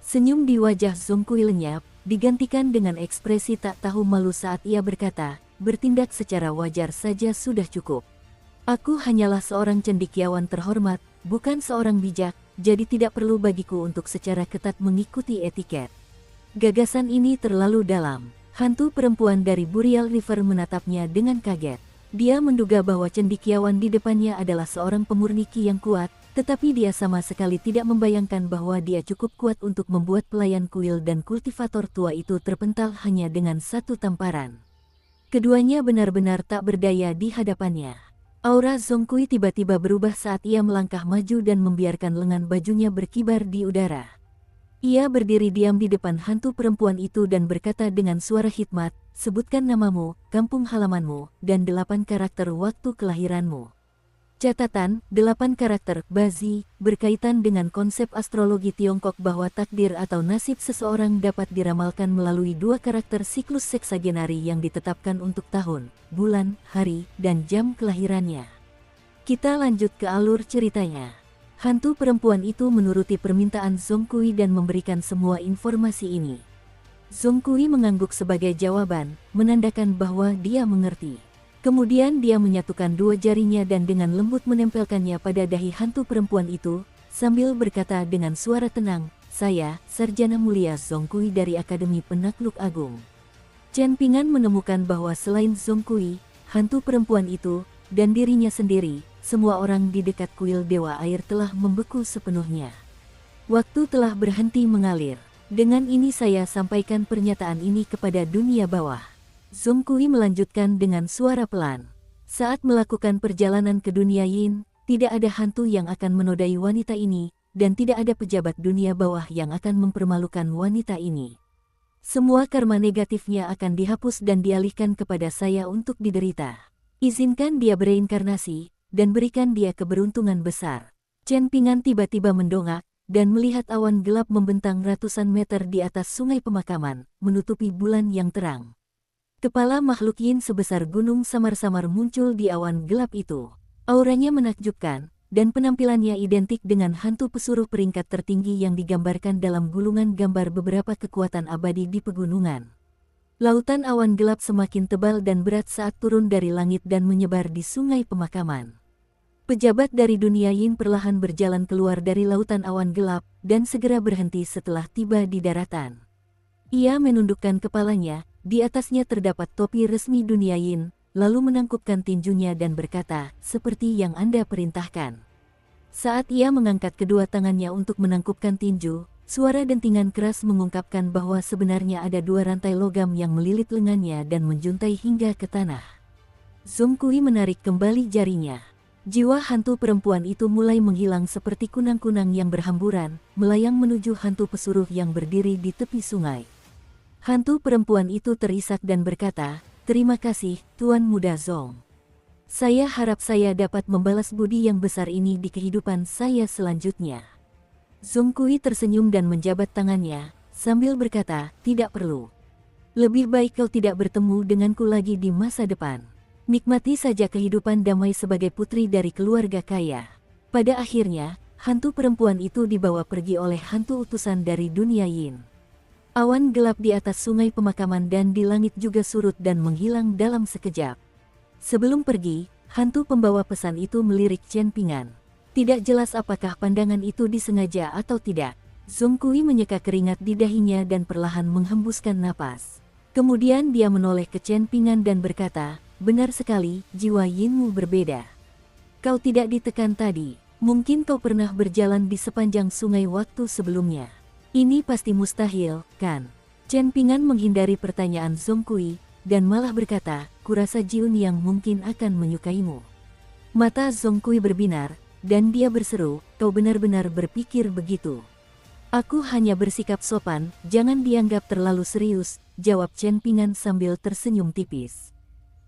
Senyum di wajah Zongkui lenyap, digantikan dengan ekspresi tak tahu malu saat ia berkata, bertindak secara wajar saja sudah cukup. Aku hanyalah seorang cendekiawan terhormat, bukan seorang bijak, jadi tidak perlu bagiku untuk secara ketat mengikuti etiket. Gagasan ini terlalu dalam. Hantu perempuan dari Burial River menatapnya dengan kaget. Dia menduga bahwa cendekiawan di depannya adalah seorang pemurniki yang kuat, tetapi dia sama sekali tidak membayangkan bahwa dia cukup kuat untuk membuat pelayan kuil dan kultivator tua itu terpental hanya dengan satu tamparan. Keduanya benar-benar tak berdaya di hadapannya. Aura Zongkui tiba-tiba berubah saat ia melangkah maju dan membiarkan lengan bajunya berkibar di udara. Ia berdiri diam di depan hantu perempuan itu dan berkata dengan suara hikmat, sebutkan namamu, kampung halamanmu, dan 8 karakter waktu kelahiranmu. Catatan, 8 karakter, Bazi, berkaitan dengan konsep astrologi Tiongkok bahwa takdir atau nasib seseorang dapat diramalkan melalui 2 karakter siklus seksagenari yang ditetapkan untuk tahun, bulan, hari, dan jam kelahirannya. Kita lanjut ke alur ceritanya. Hantu perempuan itu menuruti permintaan Zongkui dan memberikan semua informasi ini. Zongkui mengangguk sebagai jawaban, menandakan bahwa dia mengerti. Kemudian dia menyatukan 2 jarinya dan dengan lembut menempelkannya pada dahi hantu perempuan itu, sambil berkata dengan suara tenang, saya, Sarjana Mulia Zongkui dari Akademi Penakluk Agung. Chen Pingan menemukan bahwa selain Zongkui, hantu perempuan itu, dan dirinya sendiri, semua orang di dekat kuil Dewa Air telah membeku sepenuhnya. Waktu telah berhenti mengalir. Dengan ini saya sampaikan pernyataan ini kepada dunia bawah. Zongkui melanjutkan dengan suara pelan. Saat melakukan perjalanan ke dunia Yin, tidak ada hantu yang akan menodai wanita ini, dan tidak ada pejabat dunia bawah yang akan mempermalukan wanita ini. Semua karma negatifnya akan dihapus dan dialihkan kepada saya untuk diderita. Izinkan dia bereinkarnasi, dan berikan dia keberuntungan besar. Chen Pingan tiba-tiba mendongak, dan melihat awan gelap membentang ratusan meter di atas sungai pemakaman, menutupi bulan yang terang. Kepala makhluk Yin sebesar gunung samar-samar muncul di awan gelap itu. Auranya menakjubkan, dan penampilannya identik dengan hantu pesuruh peringkat tertinggi yang digambarkan dalam gulungan gambar beberapa kekuatan abadi di pegunungan. Lautan awan gelap semakin tebal dan berat saat turun dari langit dan menyebar di sungai pemakaman. Pejabat dari dunia Yin perlahan berjalan keluar dari lautan awan gelap dan segera berhenti setelah tiba di daratan. Ia menundukkan kepalanya, di atasnya terdapat topi resmi dunia Yin, lalu menangkupkan tinjunya dan berkata, seperti yang Anda perintahkan. Saat ia mengangkat kedua tangannya untuk menangkupkan tinju, suara dentingan keras mengungkapkan bahwa sebenarnya ada 2 rantai logam yang melilit lengannya dan menjuntai hingga ke tanah. Zongkui menarik kembali jarinya. Jiwa hantu perempuan itu mulai menghilang seperti kunang-kunang yang berhamburan, melayang menuju hantu pesuruh yang berdiri di tepi sungai. Hantu perempuan itu terisak dan berkata, terima kasih, Tuan Muda Zong. Saya harap saya dapat membalas budi yang besar ini di kehidupan saya selanjutnya. Zongkui tersenyum dan menjabat tangannya, sambil berkata, tidak perlu. Lebih baik kau tidak bertemu denganku lagi di masa depan. Nikmati saja kehidupan damai sebagai putri dari keluarga kaya. Pada akhirnya, hantu perempuan itu dibawa pergi oleh hantu utusan dari dunia Yin. Awan gelap di atas sungai pemakaman dan di langit juga surut dan menghilang dalam sekejap. Sebelum pergi, hantu pembawa pesan itu melirik Chen Pingan. Tidak jelas apakah pandangan itu disengaja atau tidak. Zongkui menyeka keringat di dahinya dan perlahan menghembuskan napas. Kemudian dia menoleh ke Chen Pingan dan berkata, benar sekali, jiwa Yinmu berbeda. Kau tidak ditekan tadi, mungkin kau pernah berjalan di sepanjang sungai waktu sebelumnya. Ini pasti mustahil, kan? Chen Pingan menghindari pertanyaan Zongkui, dan malah berkata, kurasa Jiun yang mungkin akan menyukaimu. Mata Zongkui berbinar, dan dia berseru, kau benar-benar berpikir begitu. Aku hanya bersikap sopan, jangan dianggap terlalu serius, jawab Chen Pingan sambil tersenyum tipis.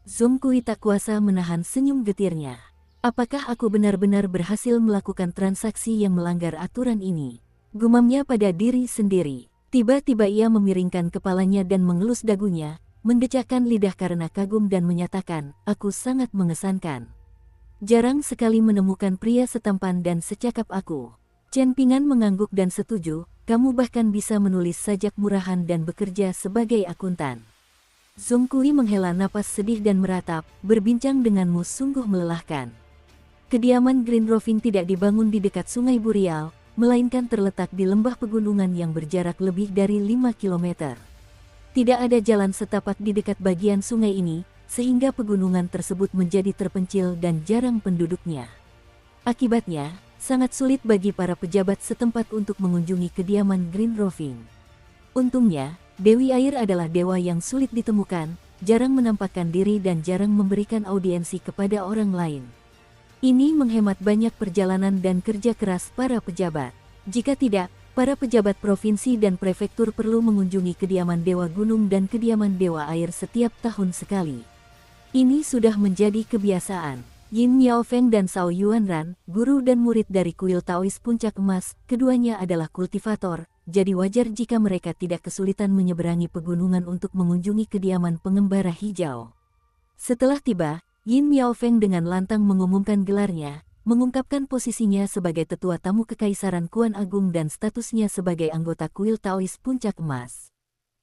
Zongkui tak kuasa menahan senyum getirnya. Apakah aku benar-benar berhasil melakukan transaksi yang melanggar aturan ini? Gumamnya pada diri sendiri. Tiba-tiba ia memiringkan kepalanya dan mengelus dagunya, mendecakkan lidah karena kagum dan menyatakan, aku sangat mengesankan. Jarang sekali menemukan pria setampan dan secakap aku. Chen Pingan mengangguk dan setuju, kamu bahkan bisa menulis sajak murahan dan bekerja sebagai akuntan. Zhong Kui menghela napas sedih dan meratap, berbincang denganmu sungguh melelahkan. Kediaman Green Roving tidak dibangun di dekat Sungai Burial, melainkan terletak di lembah pegunungan yang berjarak lebih dari 5 km. Tidak ada jalan setapak di dekat bagian sungai ini, sehingga pegunungan tersebut menjadi terpencil dan jarang penduduknya. Akibatnya, sangat sulit bagi para pejabat setempat untuk mengunjungi kediaman Green Roving. Untungnya, Dewi Air adalah dewa yang sulit ditemukan, jarang menampakkan diri dan jarang memberikan audiensi kepada orang lain. Ini menghemat banyak perjalanan dan kerja keras para pejabat. Jika tidak, para pejabat provinsi dan prefektur perlu mengunjungi kediaman Dewa Gunung dan kediaman Dewa Air setiap tahun sekali. Ini sudah menjadi kebiasaan. Yin Miaofeng dan Sao Yuanran, guru dan murid dari kuil Taois Puncak Emas, keduanya adalah kultivator, jadi wajar jika mereka tidak kesulitan menyeberangi pegunungan untuk mengunjungi kediaman pengembara hijau. Setelah tiba, Yin Miaofeng dengan lantang mengumumkan gelarnya, mengungkapkan posisinya sebagai tetua tamu Kekaisaran Kuan Agung dan statusnya sebagai anggota kuil Taois Puncak Emas.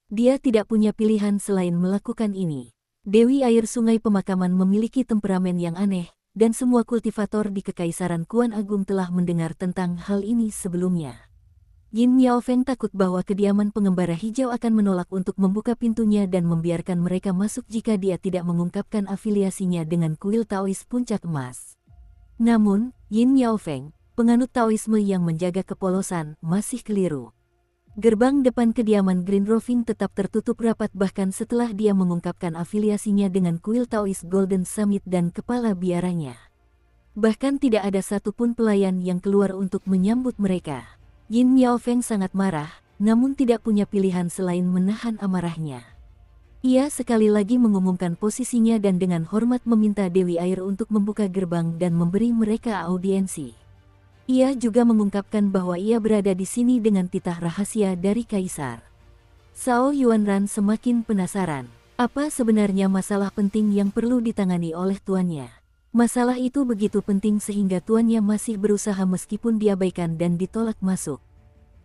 Dia tidak punya pilihan selain melakukan ini. Dewi Air Sungai Pemakaman memiliki temperamen yang aneh, dan semua kultivator di Kekaisaran Kuan Agung telah mendengar tentang hal ini sebelumnya. Yin Miaofeng takut bahwa kediaman pengembara hijau akan menolak untuk membuka pintunya dan membiarkan mereka masuk jika dia tidak mengungkapkan afiliasinya dengan kuil Taois Puncak Emas. Namun, Yin Miaofeng, penganut Taoisme yang menjaga kepolosan, masih keliru. Gerbang depan kediaman Green Roving tetap tertutup rapat bahkan setelah dia mengungkapkan afiliasinya dengan kuil Taois Golden Summit dan kepala biaranya. Bahkan tidak ada satupun pelayan yang keluar untuk menyambut mereka. Yin Miaofeng sangat marah, namun tidak punya pilihan selain menahan amarahnya. Ia sekali lagi mengumumkan posisinya dan dengan hormat meminta Dewi Air untuk membuka gerbang dan memberi mereka audiensi. Ia juga mengungkapkan bahwa ia berada di sini dengan titah rahasia dari Kaisar. Sao Yuanran semakin penasaran, apa sebenarnya masalah penting yang perlu ditangani oleh tuannya. Masalah itu begitu penting sehingga tuannya masih berusaha meskipun diabaikan dan ditolak masuk.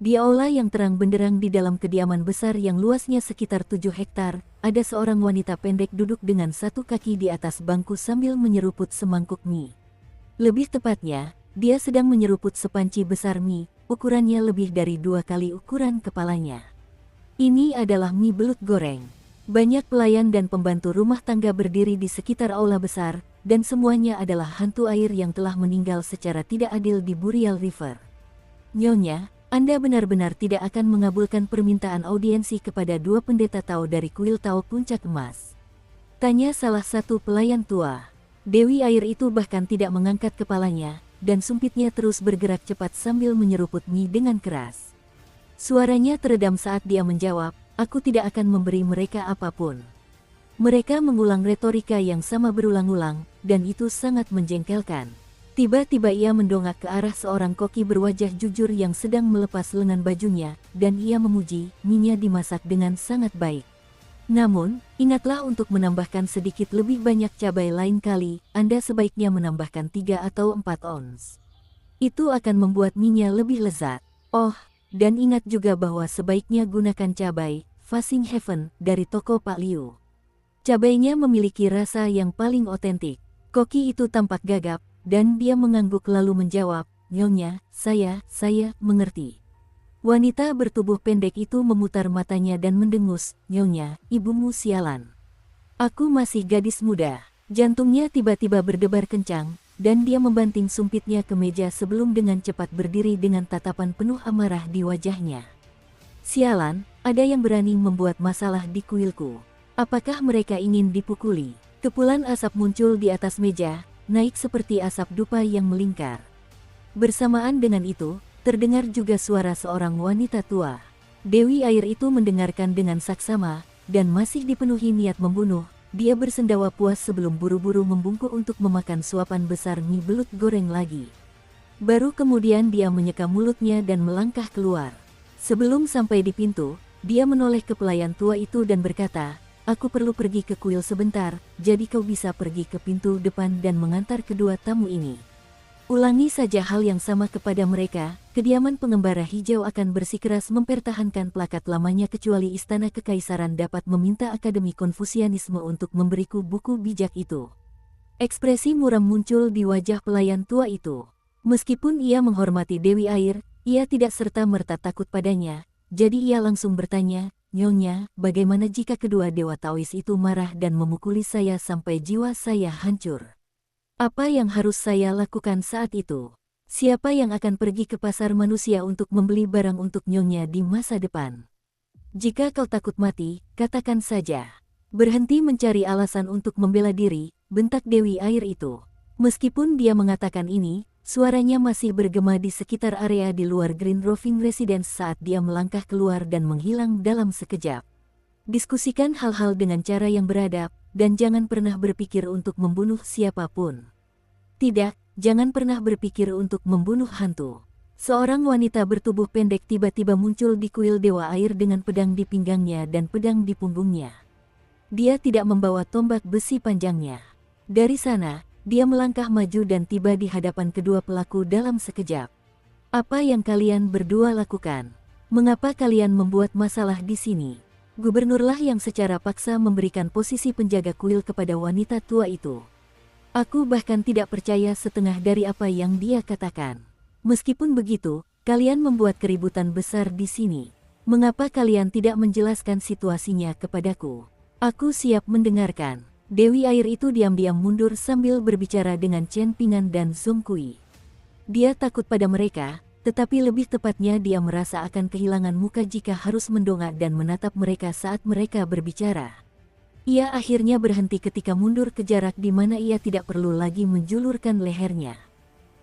Di aula yang terang benderang di dalam kediaman besar yang luasnya sekitar 7 hektar, ada seorang wanita pendek duduk dengan satu kaki di atas bangku sambil menyeruput semangkuk mie. Lebih tepatnya, dia sedang menyeruput sepanci besar mie, ukurannya lebih dari 2 kali ukuran kepalanya. Ini adalah mie belut goreng. Banyak pelayan dan pembantu rumah tangga berdiri di sekitar aula besar, dan semuanya adalah hantu air yang telah meninggal secara tidak adil di Burial River. Nyonya, Anda benar-benar tidak akan mengabulkan permintaan audiensi kepada 2 pendeta Tao dari kuil Tao Puncak Emas? Tanya salah satu pelayan tua. Dewi Air itu bahkan tidak mengangkat kepalanya, dan sumpitnya terus bergerak cepat sambil menyeruput mie dengan keras. Suaranya teredam saat dia menjawab, aku tidak akan memberi mereka apapun. Mereka mengulang retorika yang sama berulang-ulang, dan itu sangat menjengkelkan. Tiba-tiba ia mendongak ke arah seorang koki berwajah jujur yang sedang melepas lengan bajunya, dan ia memuji, mie-nya dimasak dengan sangat baik. Namun, ingatlah untuk menambahkan sedikit lebih banyak cabai lain kali, Anda sebaiknya menambahkan 3 atau 4 ons. Itu akan membuat mie-nya lebih lezat. Oh, dan ingat juga bahwa sebaiknya gunakan cabai, Facing Heaven, dari toko Pak Liu. Cabainya memiliki rasa yang paling otentik. Koki itu tampak gagap, dan dia mengangguk lalu menjawab, Nyonya, saya mengerti. Wanita bertubuh pendek itu memutar matanya dan mendengus, Nyonya, ibumu sialan. Aku masih gadis muda. Jantungnya tiba-tiba berdebar kencang, dan dia membanting sumpitnya ke meja sebelum dengan cepat berdiri dengan tatapan penuh amarah di wajahnya. Sialan, ada yang berani membuat masalah di kuilku. Apakah mereka ingin dipukuli? Kepulan asap muncul di atas meja, naik seperti asap dupa yang melingkar. Bersamaan dengan itu, terdengar juga suara seorang wanita tua. Dewi Air itu mendengarkan dengan saksama, dan masih dipenuhi niat membunuh. Dia bersendawa puas sebelum buru-buru membungkuk untuk memakan suapan besar mie belut goreng lagi. Baru kemudian dia menyeka mulutnya dan melangkah keluar. Sebelum sampai di pintu, dia menoleh ke pelayan tua itu dan berkata, aku perlu pergi ke kuil sebentar, jadi kau bisa pergi ke pintu depan dan mengantar kedua tamu ini. Ulangi saja hal yang sama kepada mereka, kediaman pengembara hijau akan bersikeras mempertahankan plakat lamanya kecuali Istana Kekaisaran dapat meminta Akademi Konfusianisme untuk memberiku buku bijak itu. Ekspresi muram muncul di wajah pelayan tua itu. Meskipun ia menghormati Dewi Air, ia tidak serta-merta takut padanya, jadi ia langsung bertanya, "Nyonya, bagaimana jika kedua dewa Taois itu marah dan memukuli saya sampai jiwa saya hancur? Apa yang harus saya lakukan saat itu? Siapa yang akan pergi ke pasar manusia untuk membeli barang untuk Nyonya di masa depan? Jika kau takut mati, katakan saja." Berhenti mencari alasan untuk membela diri, bentak Dewi Air itu. Meskipun dia mengatakan ini, suaranya masih bergema di sekitar area di luar Green Roving Residence saat dia melangkah keluar dan menghilang dalam sekejap. Diskusikan hal-hal dengan cara yang beradab, dan jangan pernah berpikir untuk membunuh siapapun. Tidak, jangan pernah berpikir untuk membunuh hantu. Seorang wanita bertubuh pendek tiba-tiba muncul di kuil Dewa Air dengan pedang di pinggangnya dan pedang di punggungnya. Dia tidak membawa tombak besi panjangnya. Dari sana, dia melangkah maju dan tiba di hadapan kedua pelaku dalam sekejap. "Apa yang kalian berdua lakukan? Mengapa kalian membuat masalah di sini?" Gubernurlah yang secara paksa memberikan posisi penjaga kuil kepada wanita tua itu. "Aku bahkan tidak percaya setengah dari apa yang dia katakan. Meskipun begitu, kalian membuat keributan besar di sini. Mengapa kalian tidak menjelaskan situasinya kepadaku? Aku siap mendengarkan." Dewi Air itu diam-diam mundur sambil berbicara dengan Chen Pingan dan Zhong Kui. Dia takut pada mereka, tetapi lebih tepatnya dia merasa akan kehilangan muka jika harus mendongak dan menatap mereka saat mereka berbicara. Ia akhirnya berhenti ketika mundur ke jarak di mana ia tidak perlu lagi menjulurkan lehernya.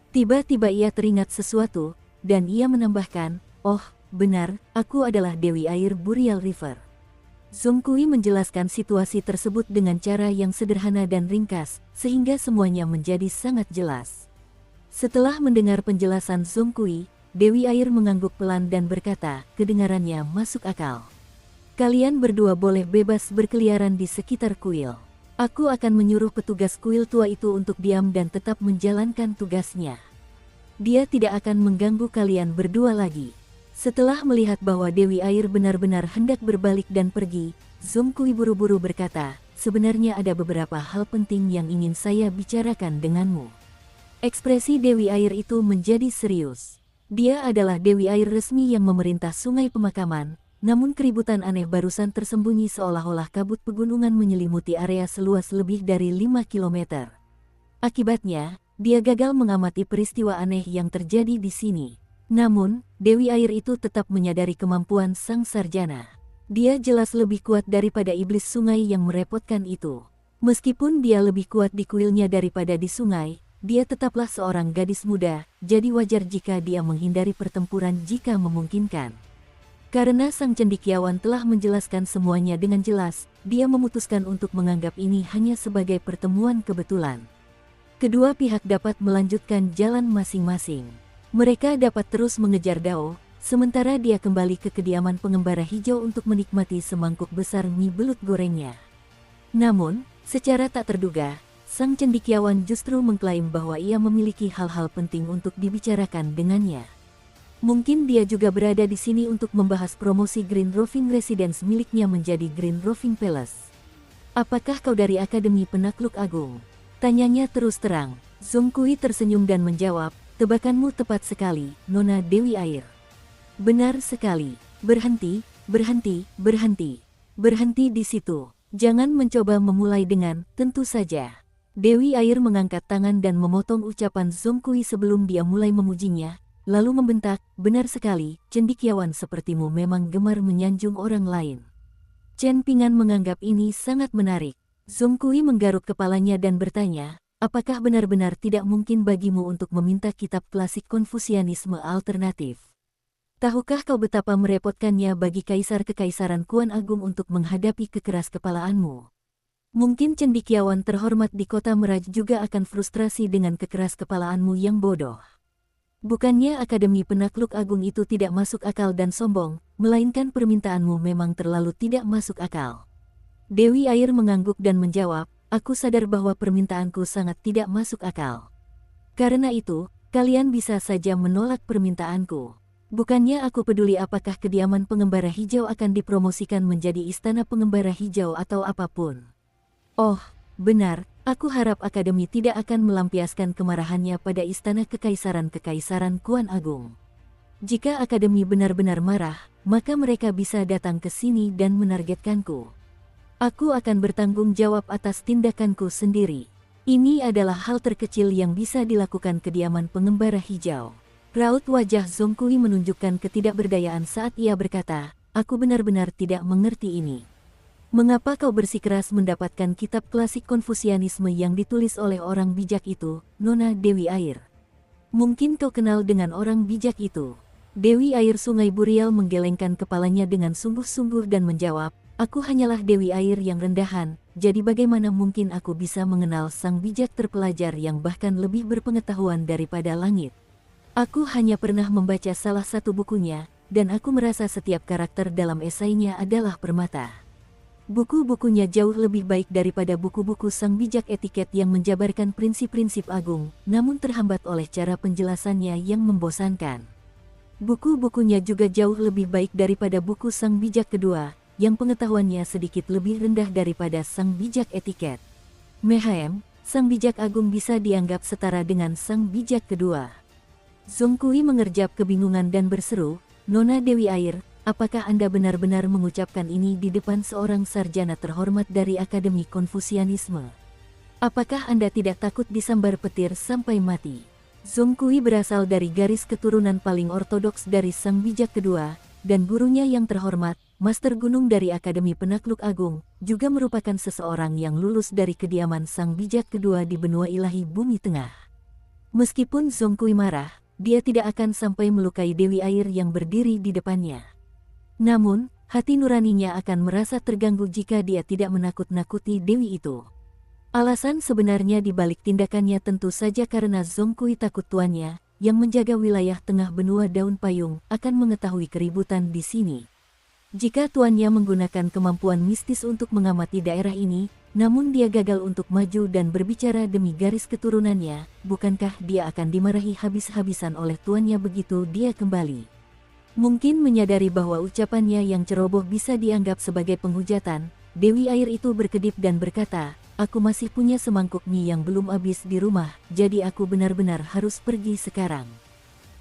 Tiba-tiba ia teringat sesuatu, dan ia menambahkan, "Oh, benar, aku adalah Dewi Air Burial River." Zhong Kui menjelaskan situasi tersebut dengan cara yang sederhana dan ringkas, sehingga semuanya menjadi sangat jelas. Setelah mendengar penjelasan Zhong Kui, Dewi Air mengangguk pelan dan berkata, kedengarannya masuk akal. "Kalian berdua boleh bebas berkeliaran di sekitar kuil. Aku akan menyuruh petugas kuil tua itu untuk diam dan tetap menjalankan tugasnya. Dia tidak akan mengganggu kalian berdua lagi." Setelah melihat bahwa Dewi Air benar-benar hendak berbalik dan pergi, Zhong Kui buru-buru berkata, "Sebenarnya ada beberapa hal penting yang ingin saya bicarakan denganmu." Ekspresi Dewi Air itu menjadi serius. Dia adalah Dewi Air resmi yang memerintah Sungai Pemakaman, namun keributan aneh barusan tersembunyi seolah-olah kabut pegunungan menyelimuti area seluas lebih dari 5 km. Akibatnya, dia gagal mengamati peristiwa aneh yang terjadi di sini. Namun, Dewi Air itu tetap menyadari kemampuan sang sarjana. Dia jelas lebih kuat daripada iblis sungai yang merepotkan itu. Meskipun dia lebih kuat di kuilnya daripada di sungai, dia tetaplah seorang gadis muda, jadi wajar jika dia menghindari pertempuran jika memungkinkan. Karena sang cendekiawan telah menjelaskan semuanya dengan jelas, dia memutuskan untuk menganggap ini hanya sebagai pertemuan kebetulan. Kedua pihak dapat melanjutkan jalan masing-masing. Mereka dapat terus mengejar Dao, sementara dia kembali ke kediaman pengembara hijau untuk menikmati semangkuk besar mie belut gorengnya. Namun, secara tak terduga, sang cendekiawan justru mengklaim bahwa ia memiliki hal-hal penting untuk dibicarakan dengannya. Mungkin dia juga berada di sini untuk membahas promosi Green Roving Residence miliknya menjadi Green Roving Palace. "Apakah kau dari Akademi Penakluk Agung?" tanyanya terus terang. Zhong Kui tersenyum dan menjawab, "Tebakanmu tepat sekali, Nona Dewi Air." "Benar sekali. Berhenti, berhenti, berhenti. Berhenti di situ. Jangan mencoba memulai dengan, tentu saja." Dewi Air mengangkat tangan dan memotong ucapan Zhong Kui sebelum dia mulai memujinya, lalu membentak, "Benar sekali, cendekiawan sepertimu memang gemar menyanjung orang lain." Chen Pingan menganggap ini sangat menarik. Zhong Kui menggaruk kepalanya dan bertanya, "Apakah benar-benar tidak mungkin bagimu untuk meminta kitab klasik Konfusianisme alternatif? Tahukah kau betapa merepotkannya bagi Kaisar Kekaisaran Kuan Agung untuk menghadapi kekeras-kepalaanmu? Mungkin cendekiawan terhormat di kota Meraj juga akan frustrasi dengan kekeras-kepalaanmu yang bodoh. Bukannya Akademi Penakluk Agung itu tidak masuk akal dan sombong, melainkan permintaanmu memang terlalu tidak masuk akal." Dewi Air mengangguk dan menjawab, aku sadar bahwa permintaanku sangat tidak masuk akal. Karena itu, kalian bisa saja menolak permintaanku. Bukannya aku peduli apakah kediaman pengembara hijau akan dipromosikan menjadi istana pengembara hijau atau apapun. Oh, benar, aku harap Akademi tidak akan melampiaskan kemarahannya pada istana kekaisaran Kuan Agung. Jika Akademi benar-benar marah, maka mereka bisa datang ke sini dan menargetkanku. Aku akan bertanggung jawab atas tindakanku sendiri. Ini adalah hal terkecil yang bisa dilakukan kediaman pengembara hijau. Raut wajah Zongkui menunjukkan ketidakberdayaan saat ia berkata, aku benar-benar tidak mengerti ini. Mengapa kau bersikeras mendapatkan kitab klasik Konfusianisme yang ditulis oleh orang bijak itu, Nona Dewi Air? Mungkin kau kenal dengan orang bijak itu. Dewi Air Sungai Burial menggelengkan kepalanya dengan sungguh-sungguh dan menjawab, aku hanyalah Dewi Air yang rendahan, jadi bagaimana mungkin aku bisa mengenal sang bijak terpelajar yang bahkan lebih berpengetahuan daripada langit? Aku hanya pernah membaca salah satu bukunya, dan aku merasa setiap karakter dalam esainya adalah permata. Buku-bukunya jauh lebih baik daripada buku-buku sang bijak etiket yang menjabarkan prinsip-prinsip agung, namun terhambat oleh cara penjelasannya yang membosankan. Buku-bukunya juga jauh lebih baik daripada buku sang bijak kedua, yang pengetahuannya sedikit lebih rendah daripada sang bijak etiket. Mehaem, sang bijak agung bisa dianggap setara dengan sang bijak kedua. Zongkui mengerjap kebingungan dan berseru, Nona Dewi Air, apakah Anda benar-benar mengucapkan ini di depan seorang sarjana terhormat dari Akademi Konfusianisme? Apakah Anda tidak takut disambar petir sampai mati? Zongkui berasal dari garis keturunan paling ortodoks dari sang bijak kedua, dan gurunya yang terhormat, Master Gunung dari Akademi Penakluk Agung, juga merupakan seseorang yang lulus dari kediaman sang bijak kedua di benua ilahi Bumi Tengah. Meskipun Zongkui marah, dia tidak akan sampai melukai Dewi Air yang berdiri di depannya. Namun, hati nuraninya akan merasa terganggu jika dia tidak menakut-nakuti Dewi itu. Alasan sebenarnya di balik tindakannya tentu saja karena Zongkui takut tuannya, yang menjaga wilayah tengah benua daun payung, akan mengetahui keributan di sini. Jika tuannya menggunakan kemampuan mistis untuk mengamati daerah ini, namun dia gagal untuk maju dan berbicara demi garis keturunannya, bukankah dia akan dimarahi habis-habisan oleh tuannya begitu dia kembali? Mungkin menyadari bahwa ucapannya yang ceroboh bisa dianggap sebagai penghujatan, Dewi Air itu berkedip dan berkata, aku masih punya semangkuk mie yang belum habis di rumah, jadi aku benar-benar harus pergi sekarang.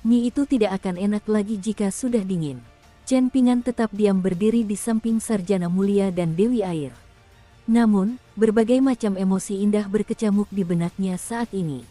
Mie itu tidak akan enak lagi jika sudah dingin. Chen Pingan tetap diam berdiri di samping Sarjana Mulia dan Dewi Air. Namun, berbagai macam emosi indah berkecamuk di benaknya saat ini.